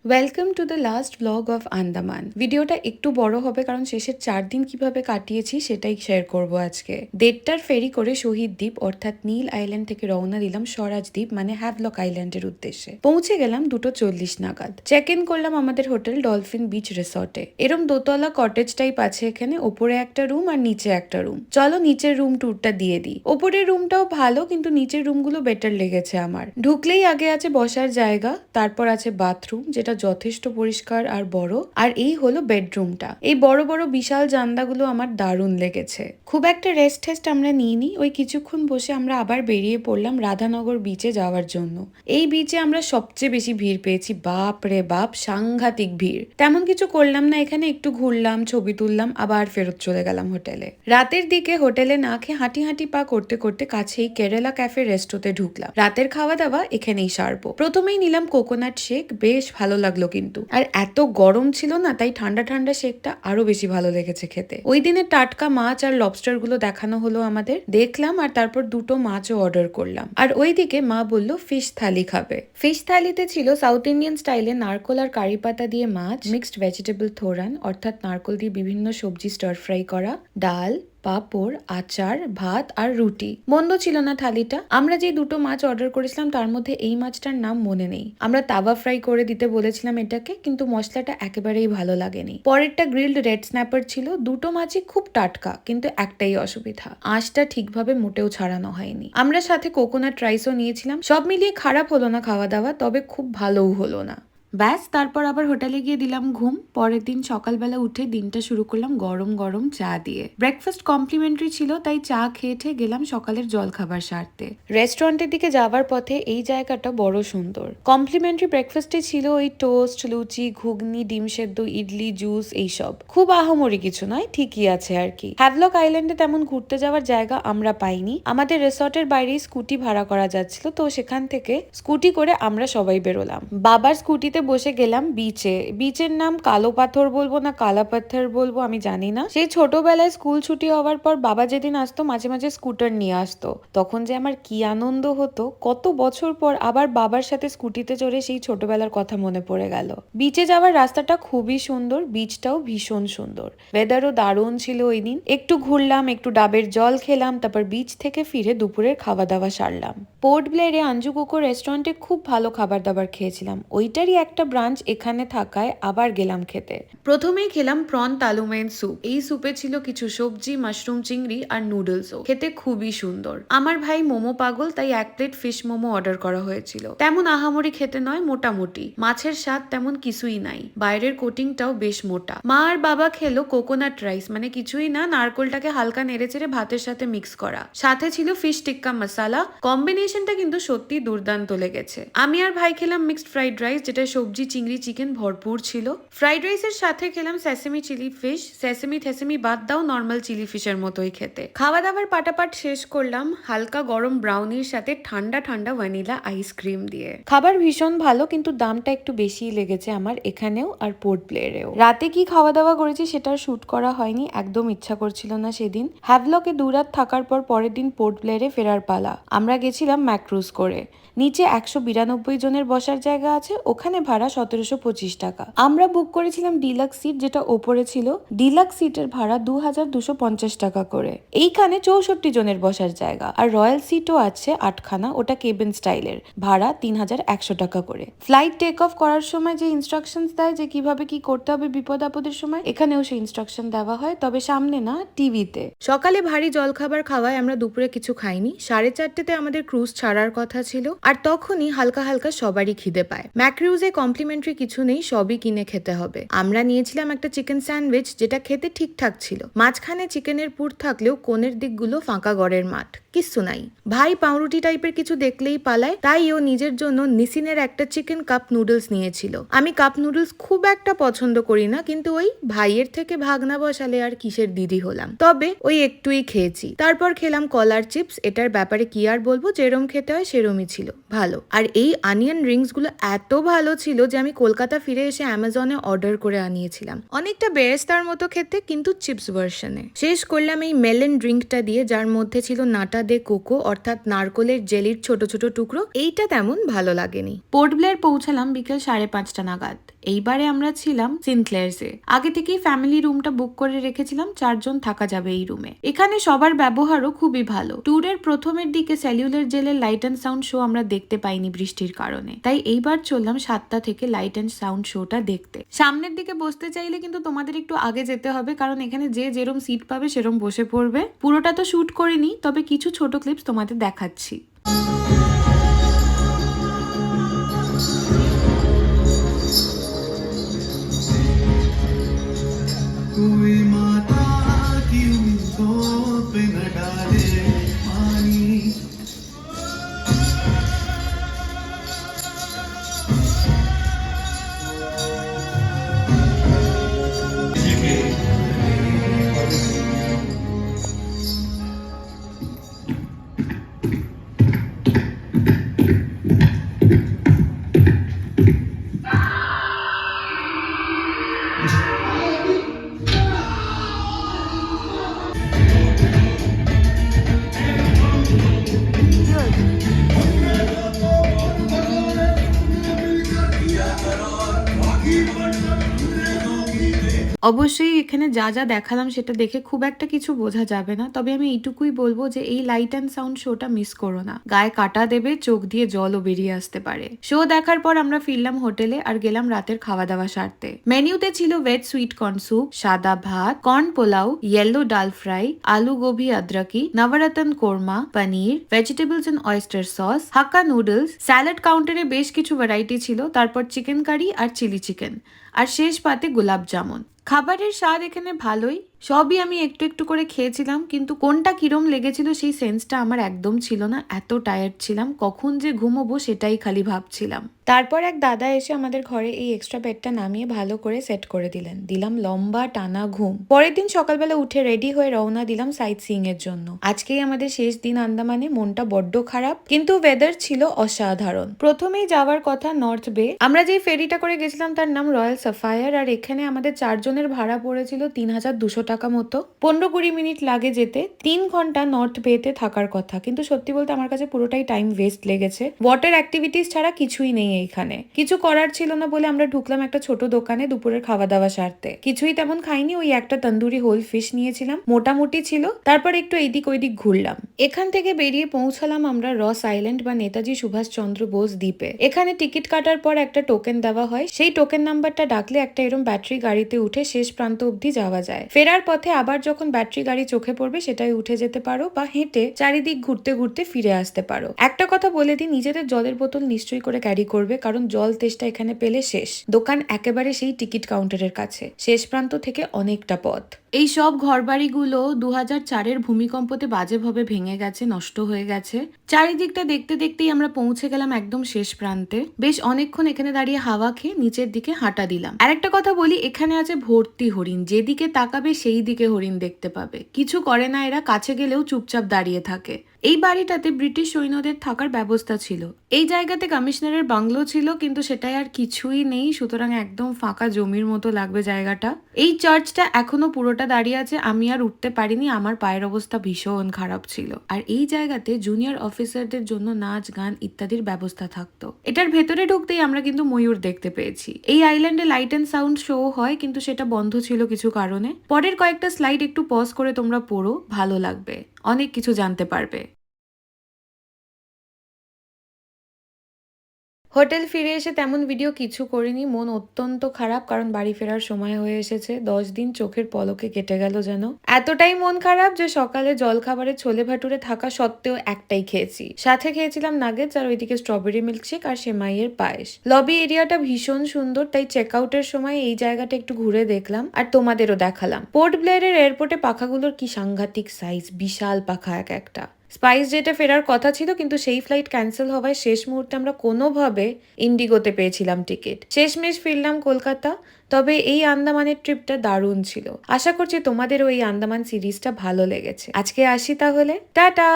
Welcome to the last blog of Andaman. ভিডিওটা একটু বড় হবে কারণ শেষের 4 দিন কিভাবে কাটিয়েছি সেটাই শেয়ার করব আজকে। 1:30টার ফেরি করে শহীদ দ্বীপ অর্থাৎ নীল আইল্যান্ড থেকে রওনা দিলাম স্বরাজ দ্বীপ মানে হ্যাভলক আইল্যান্ডের উদ্দেশ্যে। পৌঁছে গেলাম 2:40 নাগাদ। চেক ইন করলাম আমাদের হোটেল ডলফিন বিচ রিসর্টে। এরম দোতলা কটেজ টাইপ আছে এখানে, ওপরে একটা রুম আর নিচে একটা রুম। চলো নিচের রুম ট্যুরটা দিয়ে দিই। ওপরের রুমটাও ভালো কিন্তু নিচের রুমগুলো বেটার লেগেছে আমার। ঢুকলেই আগে আছে বসার জায়গা, তারপর আছে বাথরুম যেটা যথেষ্ট পরিষ্কার আর বড়, আর এই হলো বেডরুমটা। এই বড় বড় বিশাল জানলাগুলো আমার দারুণ লেগেছে। খুব একটা রেস্ট টেস্ট আমরা নিইনি, ওই কিছুক্ষণ বসে আমরা আবার বেরিয়ে পড়লাম রাধানগর বিচে যাওয়ার জন্য। এই বিচে আমরা সবচেয়ে বেশি ভিড় পেয়েছি, বাপ রে বাপ, সাংঘাতিক ভিড়। তেমন কিছু করলাম না এখানে, একটু ঘুরলাম, ছবি তুললাম, আবার ফেরত চলে গেলাম হোটেলে। রাতের দিকে হোটেলে না খেয়ে হাঁটি হাঁটি পা করতে করতে কাছেই কেরালা ক্যাফে রেস্টোতে ঢুকলাম। রাতের খাওয়া দাওয়া এখানেই সারবো। প্রথমেই নিলাম কোকোনাট শেক, বেশ ভালো লাগলো কিন্তু। আর এত গরম ছিল না, তাই ঠান্ডা ঠান্ডা শেকটা আরো বেশি ভালো লেগেছে খেতে। ওই দিনে টাটকা মাছ আর লবস্টার গুলো দেখানো হলো আমাদের, দেখলাম আর তারপর 2টো মাছও অর্ডার করলাম। আর ওইদিকে মা বলল ফিশ থালি খাবে। ফিশ থালিতে ছিল সাউথ ইন্ডিয়ান স্টাইলে নারকোল আর কারি পাতা দিয়ে মাছ, মিক্সড ভেজিটেবল থোরান অর্থাৎ নারকোল দিয়ে বিভিন্ন সবজি স্টার ফ্রাই করা, ডাল, পাঁপড়, আচার, ভাত আর রুটি। মন্দ ছিল না থালিটা। আমরা যে 2টো মাছ অর্ডার করেছিলাম তার মধ্যে এই মাছটার নাম মনে নেই। আমরা তাওয়া ফ্রাই করে দিতে বলেছিলাম এটাকে, কিন্তু মশলাটা একেবারেই ভালো লাগেনি। পরেরটা গ্রিলড রেড স্ন্যাপার ছিল। 2টো মাছই খুব টাটকা, কিন্তু একটাই অসুবিধা, আঁশটা ঠিকভাবে মোটেও ছাড়ানো হয়নি। আমরা সাথে কোকোনাট রাইসও নিয়েছিলাম। সব মিলিয়ে খারাপ হলো না খাওয়া দাওয়া, তবে খুব ভালোও হলো না। ব্যাস, তারপর আবার হোটেলে গিয়ে দিলাম ঘুম। পরের দিন সকালবেলা উঠে দিনটা শুরু করলাম গরম গরম চা দিয়ে। ব্রেকফাস্ট কমপ্লিমেন্টারি ছিল, তাই চা খেয়ে গেলাম সকালের জলখাবার সারতে। রেস্টুরেন্টের দিকে যাওয়ার পথে এই জায়গাটা বড় সুন্দর। কমপ্লিমেন্টারি ব্রেকফাস্টে ছিল ওই টোস্ট, লুচি, ঘুগনি, ডিম সেদ্ধ, ইডলি, জুস, এইসব। খুব আহামরি কিছু নয়, ঠিকই আছে আর কি। হ্যাভলক আইল্যান্ডে তেমন ঘুরতে যাওয়ার জায়গা আমরা পাইনি। আমাদের রিসর্টের বাইরেই স্কুটি ভাড়া করা যাচ্ছিল, তো সেখান থেকে স্কুটি করে আমরা সবাই বেরোলাম। বাবার স্কুটিতে বসে গেলাম বিচে। বিচের নাম কালো পাথর বলবো না কালা পাথর বলবো আমি জানি না। সেই ছোটবেলায় স্কুল ছুটি হওয়ার পর বাবা যেদিন আসতো মাঝে মাঝে স্কুটার নিয়ে আসতো, তখন যে আমার কি আনন্দ হতো। কত বছর পর আবার বাবার সাথে স্কুটিতে চড়ে সেই ছোটবেলার কথা মনে পড়ে গেল। বিচে যাওয়ার রাস্তাটা খুবই সুন্দর, বিচটাও ভীষণ সুন্দর, ওয়েদারও দারুণ ছিল ওই দিন। একটু ঘুরলাম, একটু ডাবের জল খেলাম, তারপর বিচ থেকে ফিরে দুপুরের খাওয়া দাওয়া সারলাম। পোর্ট ব্লেয়ারে আঞ্জু কুকো রেস্টুরেন্টে খুব ভালো খাবার দাবার খেয়েছিলাম। ওইটারই একটা ব্রাঞ্চ এখানে থাকায় আবার গেলাম খেতে। প্রথমেই খেলাম প্রন তালুমেন স্যুপ। এই স্যুপে ছিল কিছু সবজি, মাশরুম, চিংড়ি আর নুডলসও। খেতে খুবই সুন্দর। আমার ভাই মোমো পাগল, তাই 1 প্লেট ফিশ মোমো অর্ডার করা হয়েছিল। তেমন আহামরি খেতে নয়, মোটামুটি। মাছের স্বাদ তেমন কিছুই নাই, বাইরের কোটিংটাও বেশ মোটা। মা আর বাবা খেলো কোকোনাট রাইস, মানে কিছুই না, নারকোলটাকে হালকা নেড়েচেড়ে ভাতের সাথে মিক্স করা। সাথে ছিল ফিশ টিক্কা মশালা। কম্বিনেশনটা কিন্তু সত্যি দুর্দান্ত লেগেছে। আমি আর ভাই খেলাম মিক্সড ফ্রাইড রাইস, যেটা সবজি, চিংড়ি, চিকেন ভরপুর ছিল। ফ্রাইড রাইসের সাথে খেলাম সেসেমি চিলি ফিশ। সেসেমি বাদ দাও, নর্মাল চিলি ফিশের মতোই খেতে। খাওয়া দাওয়ার পাটাপাট শেষ করলাম হালকা গরম ব্রাউনির সাথে ঠান্ডা ঠান্ডা ভ্যানিলা আইসক্রিম দিয়ে। খাবার ভীষণ ভালো, কিন্তু দামটা একটু বেশি লেগেছে আমার এখানেও আর পোর্ট ব্লেয়ারেও। রাতে কি খাওয়া দাওয়া করেছি সেটা শুট করা হয়নি, একদম ইচ্ছা করছিল না সেদিন। হ্যাভলকে 2 রাত থাকার পর পরের দিন পোর্ট ব্লেয়ারে ফেরার পালা। আমরা গেছিলাম ম্যাক্রুজ করে। নিচে 192 জনের বসার জায়গা আছে, ওখানে ভাড়া 1725 টাকা। আমরা বুক করেছিলাম ডিলাক্স সিট, যেটা ওপরে ছিল। ডিলাক্স সিটের ভাড়া 2250 টাকা করে। এইখানে 64 জনের বসার জায়গা, আর রয়্যাল সিটও আছে 8খানা, ওটা কেবিন স্টাইলের, ভাড়া 3100 টাকা করে। ফ্লাইট টেক অফ করার সময় যে ইনস্ট্রাকশনস দেয় যে কিভাবে কি করতে হবে বিপদ আপদের সময়, এখানেও সেই ইনস্ট্রাকশন দেওয়া হয়, তবে সামনে না, টিভিতে। সকালে ভারী জলখাবার খাওয়ায় আমরা দুপুরে কিছু খাইনি। 4:30তে আমাদের ক্রুজ ছাড়ার কথা ছিল, আর তখনই হালকা হালকা সবারই খিদে পায়। ম্যাক্রুজে কমপ্লিমেন্টারি কিছু নেই, সবই কিনে খেতে হবে। আমরা নিয়েছিলাম একটা চিকেন স্যান্ডউইচ, যেটা খেতে ঠিকঠাক ছিল। মাঝখানে চিকেনের পুর থাকলেও কোণের দিকগুলো ফাঁকা গড়ের মাঠ, কিচ্ছু নাই। ভাই পাউরুটি টাইপের কিছু দেখলেই পালায়, তাই ও নিজের জন্য নিসিনের একটা চিকেন কাপ নুডলস নিয়েছিল। আমি কাপ নুডলস খুব একটা পছন্দ করি না, কিন্তু ওই ভাইয়ের থেকে ভাগ না বসালে আর কিসের দিদি হলাম, তবে ওই একটুই খেয়েছি। তারপর খেলাম কলার চিপস। এটার ব্যাপারে কি আর বলবো, যেরম খেতে হয় সেরমই ছিল, ভালো। আর এই অনিয়ন রিংস গুলো এত ভালো ছিল যে আমি কলকাতা ফিরে এসে অ্যামাজনে অর্ডার করে আনিয়েছিলাম। অনেকটা বেরেস্তার মতো খেতে, কিন্তু চিপস ভার্সনে। শেষ করলাম এই মেলন ড্রিঙ্কটা দিয়ে, যার মধ্যে ছিল নাটা দে কোকো অর্থাৎ নারকোলের জেলির ছোট ছোট টুকরো, এইটা তেমন ভালো লাগেনি। পোর্ট ব্লেয়ার পৌঁছালাম বিকেল 5:30 নাগাদ। এইবারে আমরা ছিলাম সিনক্লেয়ার্সে। আগে থেকেই ফ্যামিলি রুমটা বুক করে রেখেছিলাম, 4 জন থাকা যাবে এই রুমে। এখানে সবার ব্যবহারও খুবই ভালো। ট্যুরের প্রথমের দিকে সেলুলার জেলের লাইট অ্যান্ড সাউন্ড শো আমরা দেখতে পাইনি বৃষ্টির কারণে, তাই এইবার চললাম 7টা থেকে লাইট অ্যান্ড সাউন্ড শোটা দেখতে। সামনের দিকে বসতে চাইলে কিন্তু তোমাদের একটু আগে যেতে হবে, কারণ এখানে যে যেরম সিট পাবে সেরম বসে পড়বে। পুরোটা তো শুট করিনি, তবে কিছু ছোট ক্লিপস তোমাদের দেখাচ্ছি। कोई माता की उम्मीदों पे न डाले पानी। অবশ্যই এখানে যা যা দেখালাম সেটা দেখে খুব একটা কিছু বোঝা যাবে না, তবে আমি এইটুকুই বলবো যে এই লাইট অ্যান্ড সাউন্ড শোটা মিস করো না। গায়ে কাটা দেবে, চোখ দিয়ে জলও বেরিয়ে আসতে পারে। শো দেখার পর আমরা ফিরলাম হোটেলে আর গেলাম রাতের খাওয়া দাওয়া সারতে। মেনুতে ছিল ভেজ সুইট কর্ন স্যুপ, সাদা ভাত, corn pulao, yellow dal fry, aloo gobhi adraki, navratan korma, paneer, vegetables and oyster sauce, Hakka noodles. Salad কাউন্টারে বেশ কিছু ভ্যারাইটি ছিল, তারপর চিকেন কারি আর চিলি চিকেন, আর শেষ পাতে গোলাপ জামুন। খাবারের স্বাদ এখানে ভালোই, সবই আমি একটু একটু করে খেয়েছিলাম, কিন্তু কোনটা কিরম লেগেছিল সেই সেন্সটা আমার একদম ছিল না। এত টায়ার্ড ছিলাম, কখন যে ঘুমোবো সেটাই খালি ভাবছিলাম। তারপর এক দাদা এসে আমাদের ঘরে এই এক্সট্রা বেডটা নামিয়ে ভালো করে সেট করে দিলাম লম্বা টানা ঘুম। পরের দিন সকালবেলা উঠে রেডি হয়ে রওনা দিলাম সাইট সিইং এর জন্য। আজকেই আমাদের শেষ দিন আন্দামানে। মনটা বড্ড খারাপ, কিন্তু ওয়েদার ছিল অসাধারণ। প্রথমেই যাওয়ার কথা নর্থ বে। আমরা যেই ফেরিটা করে গেছিলাম তার নাম রয়্যাল সাফায়ার, আর এখানে আমাদের 4 জনের ভাড়া পড়েছিল 3200 টাকা মতো। 15-20 মিনিট লাগে যেতে। 3 ঘন্টা নর্থ বেতে থাকার কথা, কিন্তু সত্যি বলতে আমার কাছে পুরোটাই টাইম ওয়েস্ট লেগেছে। ওয়াটার অ্যাক্টিভিটিস ছাড়া কিছুই নেই এইখানে। কিছু করার ছিল না বলে আমরা ঢুকলাম একটা ছোট দোকানে দুপুরের খাওয়া দাওয়া সারতে। কিছুই তেমন খাইনি, ওই একটা তন্দুরি হোল ফিশ নিয়েছিলাম, মোটামুটি ছিল। তারপর একটু এইদিক ওইদিক ঘুরলাম। এখান থেকে বেরিয়ে পৌঁছালাম আমরা রস আইল্যান্ড বা নেতাজি সুভাষচন্দ্র বোস দ্বীপে। এখানে টিকিট কাটার পর একটা টোকেন দেওয়া হয়, সেই টোকেন নাম্বারটা ডাকলে একটা এরম ব্যাটারি গাড়িতে উঠে শেষ প্রান্ত অব্দি যাওয়া যায়। ফেরার পথে আবার যখন ব্যাটারি গাড়ি চোখে পড়বে সেটাই উঠে যেতে পারো, বা হেঁটে চারিদিক ঘুরতে ঘুরতে ফিরে আসতে পারো। একটা কথা বলে দিই, নিজেদের জলের বোতল নিশ্চয়ই করে ক্যারি করবে, কারণ জল তেষ্টা এখানে পেলে শেষ। দোকান একেবারে সেই টিকিট কাউন্টারের কাছে, শেষ প্রান্ত থেকে অনেকটা পথ। এই সব ঘরবাড়িগুলো 2004-এর ভূমিকম্পতে বাজেভাবে ভেঙে গেছে, নষ্ট হয়ে গেছে। চারিদিকটা দেখতে দেখতেই আমরা পৌঁছে গেলাম একদম শেষ প্রান্তে। বেশ অনেকক্ষণ এখানে দাঁড়িয়ে হাওয়া খেয়ে নিচের দিকে হাঁটা দিলাম। আর একটা কথা বলি, এখানে আছে ভর্তি হরিণ, যেদিকে তাকাবে সেই দিকে হরিণ দেখতে পাবে। কিছু করে না এরা, কাছে গেলেও চুপচাপ দাঁড়িয়ে থাকে। এই বাড়িটাতে ব্রিটিশ সৈন্যদের থাকার ব্যবস্থা ছিল। এই জায়গাতে কমিশনারের বাংলো ছিল, কিন্তু সেটাই আর কিছুই নেই, সুতরাং একদম ফাঁকা জমির মতো লাগবে জায়গাটা। এই চার্চটা এখনো পুরোটা দাঁড়িয়ে আছে, আমি আর উঠতে পারিনি, আমার পায়ের অবস্থা ভীষণ খারাপ ছিল। আর এই জায়গাতে জুনিয়র অফিসারদের জন্য নাচ গান ইত্যাদির ব্যবস্থা থাকতো। এটার ভেতরে ঢুকতেই আমরা কিন্তু ময়ূর দেখতে পেয়েছি। এই আইল্যান্ডে লাইট অ্যান্ড সাউন্ড শো হয়, কিন্তু সেটা বন্ধ ছিল কিছু কারণে। পরের কয়েকটা স্লাইড একটু পজ করে তোমরা পড়ো, ভালো লাগবে, অনেক কিছু জানতে পারবে। হোটেল ফিরে এসে তেমন ভিডিও কিছু করিনি, মন অত্যন্ত খারাপ, কারণ বাড়ি ফেরার সময় হয়ে এসেছে। 10 দিন চোখের পলকে কেটে গেল যেন। এতটাই মন খারাপ যে সকালে জলখাবারে ছোলে ভাটুরে থাকা সত্ত্বেও একটাই খেয়েছি। সাথে খেয়েছিলাম নাগেটস, আর ওইদিকে স্ট্রবেরি মিল্কশেক আর সেমাইয়ের পায়েস। লবি এরিয়াটা ভীষণ সুন্দর, তাই চেক আউটের সময় এই জায়গাটা একটু ঘুরে দেখলাম আর তোমাদেরও দেখালাম। পোর্ট ব্লেয়ারের এয়ারপোর্টে পাখাগুলোর কি সাংঘাতিক সাইজ, বিশাল পাখা এক একটা। স্পাইস জেটে ফেরার কথা ছিল, কিন্তু সেই ফ্লাইট ক্যান্সেল হওয়ায় শেষ মুহূর্তে আমরা কোনোভাবে ইন্ডিগোতে পেয়েছিলাম টিকিট। শেষমেশ ফিরলাম কলকাতা। তবে এই আন্দামানের ট্রিপটা দারুণ ছিল। আশা করছি তোমাদেরও এই আন্দামান সিরিজটা ভালো লেগেছে। আজকে আসি তাহলে, টাটা।